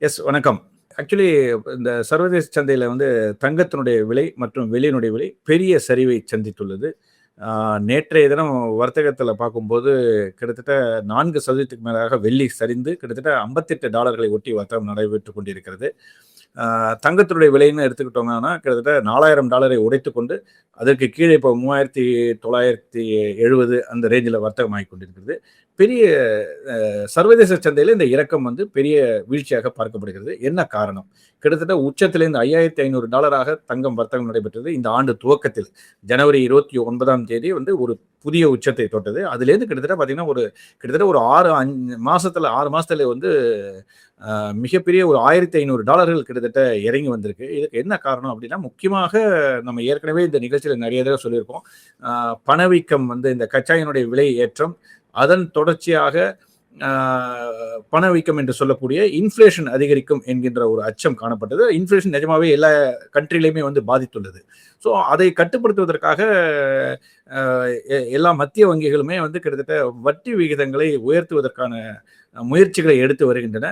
S வணக்கம். Actually இந்த சர்வதேச சந்தையில வந்து தங்கத்தினுடைய விலை மற்றும் வெள்ளியினுடைய விலை பெரிய சரிவை சந்தித்துள்ளது. ஆ நேற்றைய தினம் வர்த்தகத்தில பார்க்கும்போது கிட்டத்தட்ட 4% மேலாக வெள்ளி சரிந்து கிட்டத்தட்ட $58 ஒட்டி வர்த்தகம் நடைபெற்றுக் கொண்டிருக்கிறது. தங்கத்தினுடைய விலைன்னு எடுத்துக்கிட்டோம்னா கிட்டத்தட்ட $4000 உடைத்துக்கொண்டு அதற்கு கீழே இப்போ 3970 அந்த ரேஞ்சில வர்த்தகமாகிக் கொண்டிருக்கிறது. பெரிய சர்வதேச சந்தையில இந்த இறக்கம் வந்து பெரிய வீழ்ச்சியாக பார்க்கப்படுகிறது. என்ன காரணம்? கிட்டத்தட்ட உச்சத்திலிருந்து $5500 தங்கம் வர்த்தகம் நடைபெற்றது. இந்த ஆண்டு துவக்கத்தில் ஜனவரி 29ஆம் தேதி வந்து ஒரு புதிய உச்சத்தை தொட்டது. அதிலேருந்து கிட்டத்தட்ட பார்த்தீங்கன்னா, கிட்டத்தட்ட ஒரு 6 மாசத்துல வந்து மிகப்பெரிய ஒரு $1500 கிட்டத்தட்ட இறங்கி வந்திருக்கு. இதுக்கு என்ன காரணம் அப்படின்னா, முக்கியமாக நம்ம ஏற்கனவே இந்த நிகழ்ச்சியில நிறைய தடவ சொல்லியிருக்கோம். பணவீக்கம் வந்து இந்த கச்சா எண்ணெயுடைய விலை ஏற்றம், அதன் தொடர்ச்சியாக பணவீக்கம் என்று சொல்லக்கூடிய இன்ஃப்ளேஷன் அதிகரிக்கும் என்கின்ற ஒரு அச்சம் காணப்பட்டது. இன்ஃப்ளேஷன் நிஜமாவே எல்லா கண்ட்ரிலையுமே வந்து பாதித்துள்ளது. ஸோ அதை கட்டுப்படுத்துவதற்காக எல்லா மத்திய வங்கிகளுமே வந்து கிட்டத்தட்ட வட்டி விகிதங்களை உயர்த்துவதற்கான முயற்சிகளை எடுத்து வருகின்றன.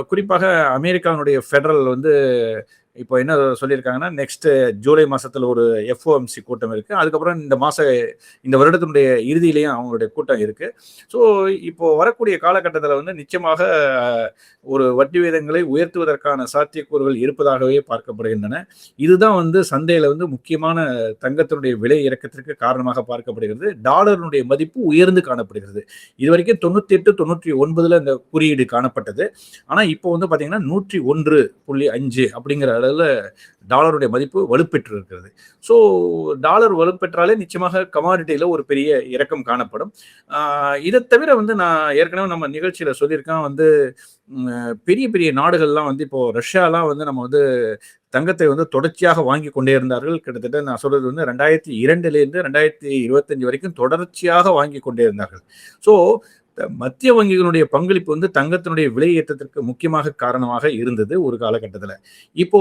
குறிப்பாக அமெரிக்காவினுடைய ஃபெடரல் வந்து இப்போ என்ன சொல்லியிருக்காங்கன்னா, நெக்ஸ்ட் ஜூலை மாசத்துல ஒரு எஃப்ஓஎம்சி கூட்டம் இருக்கு. அதுக்கப்புறம் இந்த வருடத்தினுடைய இறுதியிலேயும் அவங்களுடைய கூட்டம் இருக்கு. ஸோ இப்போ வரக்கூடிய காலகட்டத்தில் வந்து நிச்சயமாக ஒரு வட்டி விகிதங்களை உயர்த்துவதற்கான சாத்தியக்கூறுகள் இருப்பதாகவே பார்க்கப்படுகின்றன. இதுதான் வந்து சந்தையில வந்து முக்கியமான தங்கத்தினுடைய விலை இறக்கத்திற்கு காரணமாக பார்க்கப்படுகிறது. டாலருடைய மதிப்பு உயர்ந்து காணப்படுகிறது. இதுவரைக்கும் 98, 99ல இந்த குறியீடு காணப்பட்டது. ஆனா இப்போ வந்து பாத்தீங்கன்னா 101.5 அப்படிங்கிற அளவுல டாலருடைய மதிப்பு வலுப்பெற்று இருக்கிறது. ஸோ டாலர் வலுப்பெற்றாலே நிச்சயமாக கமாடிட்டியில ஒரு பெரிய இறக்கம் காணப்படும். இதை தவிர வந்து நான் ஏற்கனவே நம்ம நிகழ்ச்சியில சொல்லியிருக்கேன் வந்து பெரிய பெரிய நாடுகள்லாம் வந்து இப்போ ரஷ்யாலாம் வந்து நம்ம வந்து தங்கத்தை வந்து தொடர்ச்சியாக வாங்கி கொண்டே இருந்தார்கள். கிட்டத்தட்ட நான் சொல்றது வந்து 2002லேருந்து 2025 வரைக்கும் தொடர்ச்சியாக வாங்கி கொண்டே இருந்தார்கள். ஸோ மத்திய வங்கிகளுடைய பங்களிப்பு வந்து தங்கத்தினுடைய விலை ஏற்றத்திற்கு முக்கியமாக காரணமாக இருந்தது ஒரு காலகட்டத்தில். இப்போ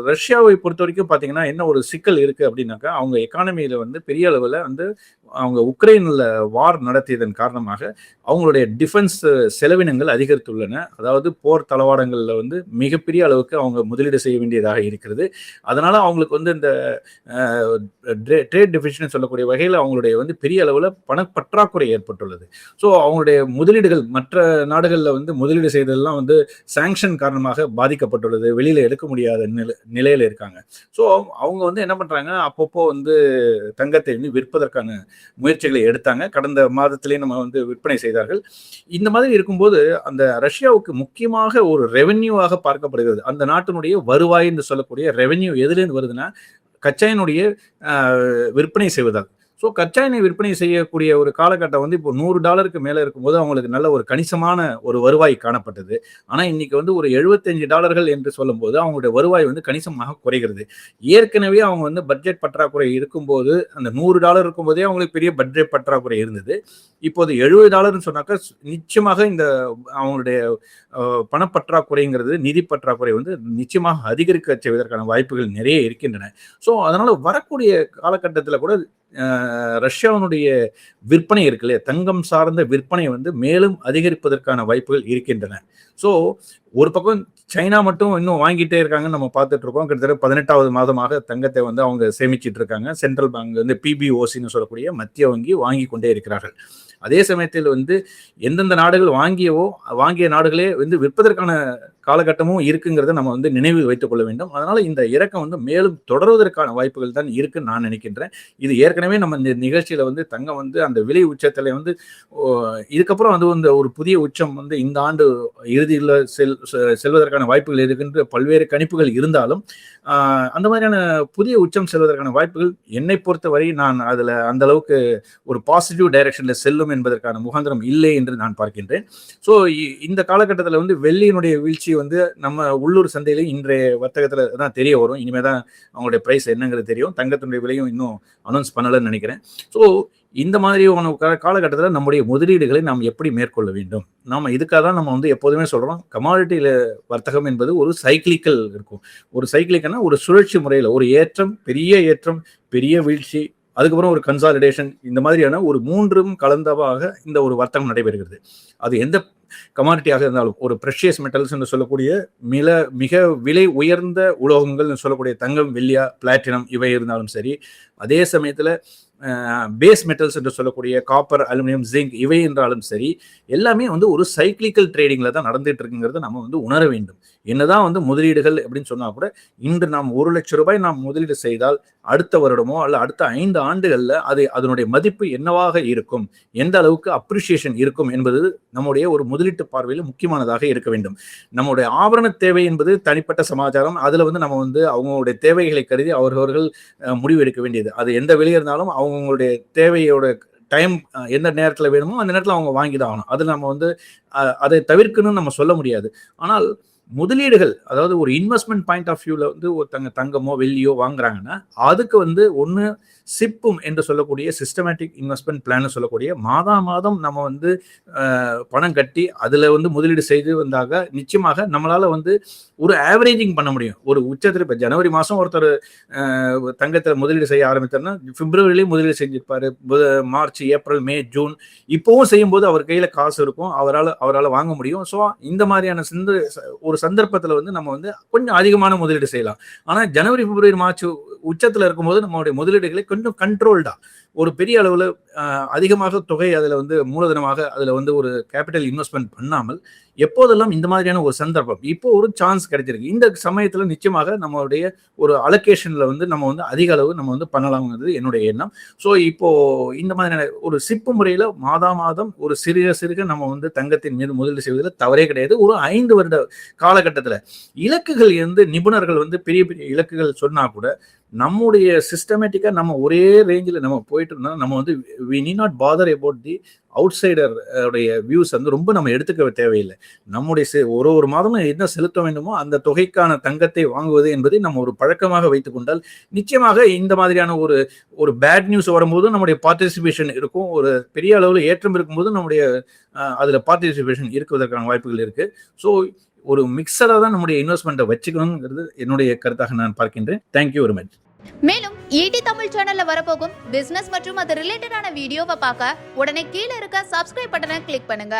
ரஷ்யாவை பொறுத்த வரைக்கும் பார்த்தீங்கன்னா என்ன ஒரு சிக்கல் இருக்கு அப்படின்னாக்கா, அவங்க எக்கானமியில வந்து பெரிய அளவில் வந்து அவங்க உக்ரைனில் வார் நடத்தியதன் காரணமாக அவங்களுடைய டிஃபென்ஸ் செலவினங்கள் அதிகரித்துள்ளன. அதாவது போர் தளவாடங்களில் வந்து மிகப்பெரிய அளவுக்கு அவங்க முதலீடு செய்ய வேண்டியதாக இருக்கிறது. அதனால அவங்களுக்கு வந்து இந்த ட்ரேட் டெபிசிட்னு சொல்லக்கூடிய வகையில் அவங்களுடைய வந்து பெரிய அளவில் பணப்பற்றாக்குறை ஏற்பட்டுள்ளது. ஸோ அவங்களுடைய முதலீடுகள் மற்ற நாடுகளில் வந்து முதலீடு செய்ததெல்லாம் வந்து சாங்ஷன் காரணமாக பாதிக்கப்பட்டுள்ளது. வெளியில் எடுக்க முடியாத நிலையில் இருக்காங்க. ஸோ அவங்க வந்து என்ன பண்ணுறாங்க, அப்பப்போ வந்து தங்கத்தை வந்து விற்பதற்கான முயற்சிகளை எடுத்தாங்க. கடந்த மாதத்திலே நம்ம வந்து விற்பனை செய்தார்கள். இந்த மாதிரி இருக்கும்போது அந்த ரஷ்யாவுக்கு முக்கியமாக ஒரு ரெவென்யூவாக பார்க்கப்படுகிறது. அந்த நாட்டினுடைய வருவாய் என்று சொல்லக்கூடிய ரெவென்யூ எதுலேருந்து வருதுன்னா, கச்சா எண்ணெயுடைய விற்பனை செய்வதால். ஸோ கச்சா எண்ணெய் விற்பனை செய்யக்கூடிய ஒரு காலகட்டம் வந்து இப்போ $100 மேலே இருக்கும்போது அவங்களுக்கு நல்ல ஒரு கணிசமான ஒரு வருவாய் காணப்பட்டது. ஆனால் இன்னைக்கு வந்து ஒரு $75 என்று சொல்லும்போது அவங்களுடைய வருவாய் வந்து கணிசமாக குறைகிறது. ஏற்கனவே அவங்க வந்து பட்ஜெட் பற்றாக்குறை இருக்கும்போது அந்த $100 இருக்கும்போதே அவங்களுக்கு பெரிய பட்ஜெட் பற்றாக்குறை இருந்தது. இப்போது $70 சொன்னாக்கா நிச்சயமாக இந்த அவங்களுடைய பணப்பற்றாக்குறைங்கிறது, நிதி பற்றாக்குறை வந்து நிச்சயமாக அதிகரிக்க செய்வதற்கான வாய்ப்புகள் நிறைய இருக்கின்றன. ஸோ அதனால வரக்கூடிய காலகட்டத்தில் கூட ரஷ்யாவினுடைய விற்பனை இருக்கு இல்லையா, தங்கம் சார்ந்த விற்பனை வந்து மேலும் அதிகரிப்பதற்கான வாய்ப்புகள் இருக்கின்றன. ஸோ ஒரு பக்கம் சைனா மட்டும் இன்னும் வாங்கிட்டே இருக்காங்கன்னு நம்ம பார்த்துட்டு இருக்கோம். கிட்டத்தட்ட 18வது மாதமாக தங்கத்தை வந்து அவங்க சேமிச்சிட்டு இருக்காங்க. சென்ட்ரல் பேங்க் வந்து பிபிஓசின்னு சொல்லக்கூடிய மத்திய வங்கி வாங்கி கொண்டே இருக்கிறார்கள். அதே சமயத்தில் வந்து எந்தெந்த நாடுகள் வாங்கிய நாடுகளே வந்து விற்பதற்கான காலகட்டமும் இருக்குங்கிறத நம்ம வந்து நினைவில் வைத்துக் கொள்ள வேண்டும். அதனால இந்த இறக்கம் வந்து மேலும் தொடர்வதற்கான வாய்ப்புகள் தான் இருக்குன்னு நான் நினைக்கின்றேன். இது ஏற்கனவே நம்ம இந்த நிகழ்ச்சியில வந்து தங்கம் வந்து அந்த விலை உச்சத்துல வந்து இதுக்கப்புறம் வந்து ஒரு புதிய உச்சம் வந்து இந்த ஆண்டு இறுதியில் செல்வதற்கான வாய்ப்புகள் இருக்கின்ற பல்வேறு கணிப்புகள் இருந்தாலும் அந்த மாதிரியான புதிய உச்சம் செல்வதற்கான வாய்ப்புகள் என்னை பொறுத்தவரை நான் அதுல அந்த அளவுக்கு ஒரு பாசிட்டிவ் டைரக்ஷன்ல செல்லும் என்பதற்கான முகாந்திரம் இல்லை என்று நான் பார்க்கின்றேன். ஸோ இந்த காலகட்டத்தில் வந்து வெள்ளியினுடைய வீழ்ச்சி வந்து நம்ம உள்ளூர் சந்தையில இன்றைய வர்த்தகத்துல தான் தெரிய வரும். இனிமே தான் அவங்களுடைய பிரைஸ் என்னங்கிறது தெரியும். தங்கத்தினுடைய விலையும் இன்னும் அனௌன்ஸ் பண்ணலன்னு நினைக்கிறேன். ஸோ இந்த மாதிரி காலகட்டத்தில் நம்முடைய முதலீடுகளை நாம் எப்படி மேற்கொள்ள வேண்டும்? நாம இதுக்காக தான் நம்ம வந்து எப்போதுமே சொல்றோம், கமாடிட்டியில வர்த்தகம் என்பது ஒரு சைக்கிளிக்கல் இருக்கும். ஒரு சைக்கிளிக்கல்னா ஒரு சுழற்சி முறையில் ஒரு ஏற்றம், பெரிய வீழ்ச்சி, அதுக்கப்புறம் ஒரு கன்சாலிடேஷன், இந்த மாதிரியான ஒரு 3ம் கலந்தவாக இந்த ஒரு வர்த்தகம் நடைபெறுகிறது. அது எந்த கமாடிட்டியாக இருந்தாலும், ஒரு பிரஷியஸ் மெட்டல்ஸ் என்று சொல்லக்கூடிய மிக விலை உயர்ந்த உலோகங்கள் சொல்லக்கூடிய தங்கம், வெள்ளியா, பிளாட்டினம் இவை இருந்தாலும் சரி, அதே சமயத்துல பேஸ் மெட்டல்ஸ் என்று சொல்லக்கூடிய காப்பர், அலுமினியம், ஜிங்க் இவை என்றாலும் சரி, எல்லாமே வந்து ஒரு சைக்கிளிக்கல் ட்ரேடிங்ல தான் நடந்துட்டு இருக்குங்கிறத நம்ம வந்து உணர வேண்டும். என்னதான் வந்து முதலீடுகள் அப்படின்னு சொன்னா கூட, இன்று நாம் 1 லட்சம் ரூபாய் நாம் முதலீடு செய்தால் அடுத்த வருடமோ அல்ல அடுத்த 5 ஆண்டுகள்ல அதனுடைய மதிப்பு என்னவாக இருக்கும், எந்த அளவுக்கு அப்ரிசியேஷன் இருக்கும் என்பது நம்முடைய ஒரு முதலீட்டு பார்வையில் முக்கியமானதாக இருக்க வேண்டும். நம்முடைய ஆபரண தேவை என்பது தனிப்பட்ட சமாச்சாரம். அதுல வந்து நம்ம வந்து அவங்களுடைய தேவைகளை கருதி அவர்கள் முடிவு எடுக்க வேண்டியது. அது எந்த விலை இருந்தாலும் அவங்களுடைய தேவையோட டைம் எந்த நேரத்தில் வேணுமோ அந்த நேரத்தில் அவங்க வாங்கி தான் ஆகணும். அது நம்ம வந்து அதை தவிர்க்கணும்னு நம்ம சொல்ல முடியாது. ஆனால் முதலீடுகள், அதாவது ஒரு இன்வெஸ்ட்மெண்ட் பாயிண்ட் ஆஃப் வியூல வந்து ஒருத்தங்க தங்கமோ வெள்ளியோ வாங்குறாங்கன்னா அதுக்கு வந்து ஒன்று சிப்பும் என்று சொல்லக்கூடிய சிஸ்டமேட்டிக் இன்வெஸ்ட்மெண்ட் பிளான் சொல்லக்கூடிய மாதம் நம்ம வந்து பணம் கட்டி அதுல வந்து முதலீடு செய்து வந்தாக நிச்சயமாக நம்மளால வந்து ஒரு ஆவரேஜிங் பண்ண முடியும். ஒரு உச்சத்தில் இப்போ ஜனவரி மாதம் ஒருத்தர் தங்கத்தில் முதலீடு செய்ய ஆரம்பித்தார்னா பிப்ரவரியிலேயும் முதலீடு செஞ்சிருப்பாரு, மார்ச், ஏப்ரல், மே, ஜூன் இப்பவும் செய்யும்போது அவர் கையில காசு இருக்கும், அவரால் வாங்க முடியும். ஸோ இந்த மாதிரியான ஒரு சந்தர்ப்பத்தில் வந்து நம்ம வந்து கொஞ்சம் அதிகமான முதலீடு செய்யலாம். ஆனால் ஜனவரி, பிப்ரவரி, மார்ச் உச்சத்தில் இருக்கும்போது நம்மளுடைய முதலீடுகளை கொஞ்சம் கண்ட்ரோல்டா ஒரு பெரிய அளவில் அதிகமாக தொகை அதில் வந்து மூலதனமாக அதில் வந்து ஒரு கேபிட்டல் இன்வெஸ்ட்மெண்ட் பண்ணாமல் எப்போதெல்லாம் இந்த மாதிரியான ஒரு சந்தர்ப்பம் இப்போ ஒரு சான்ஸ் கிடைச்சிருக்கு, இந்த சமயத்தில் நிச்சயமாக நம்மளுடைய ஒரு அலோகேஷனில் வந்து நம்ம வந்து அதிக அளவு நம்ம வந்து பண்ணலாம்ங்கிறது என்னுடைய எண்ணம். ஸோ இப்போ இந்த மாதிரியான ஒரு சிப்பு முறையில் மாதம் ஒரு சிறுக நம்ம வந்து தங்கத்தின் மீது முதலீடு செய்வதில் தவறே கிடையாது. ஒரு 5 வருட காலகட்டத்தில் இலக்குகள் வந்து நிபுணர்கள் வந்து பெரிய பெரிய இலக்குகள் சொன்னா கூட நம்முடைய சிஸ்டமேட்டிக்கா நம்ம ஒரே ரேஞ்சில் நம்ம போயிட்டு இருந்தா நம்ம வந்து we need not bother about the outsider உடைய வியூஸ் வந்து ரொம்ப நம்ம எடுத்துக்க தேவையில்லை. நம்முடைய ஒரு மாதமும் என்ன செலுத்த வேண்டுமோ அந்த தொகைக்கான தங்கத்தை வாங்குவது என்பதை நம்ம ஒரு பழக்கமாக வைத்துக் கொண்டால் நிச்சயமாக இந்த மாதிரியான ஒரு பேட் நியூஸ் வரும்போது நம்முடைய பார்ட்டிசிபேஷன் இருக்கும், ஒரு பெரிய அளவில் ஏற்றம் இருக்கும்போது நம்முடைய அதுல பார்ட்டிசிபேஷன் இருக்குவதற்கான வாய்ப்புகள் இருக்கு. ஸோ ஒரு மிக்சரா தான் நம்முடைய இன்வெஸ்ட்மெண்ட்டை வச்சுக்கணுங்கிறது என்னுடைய கருத்தாக நான் பார்க்கின்றேன். Thank you very much. மேலும் ஈடி தமிழ் சேனல்ல வரப்போகும் பிசினஸ் மற்றும் அது ரிலேட்டடான வீடியோவை பார்க்க உடனே கீழே இருக்க சப்ஸ்கிரைப் பட்டனை கிளிக் பண்ணுங்க.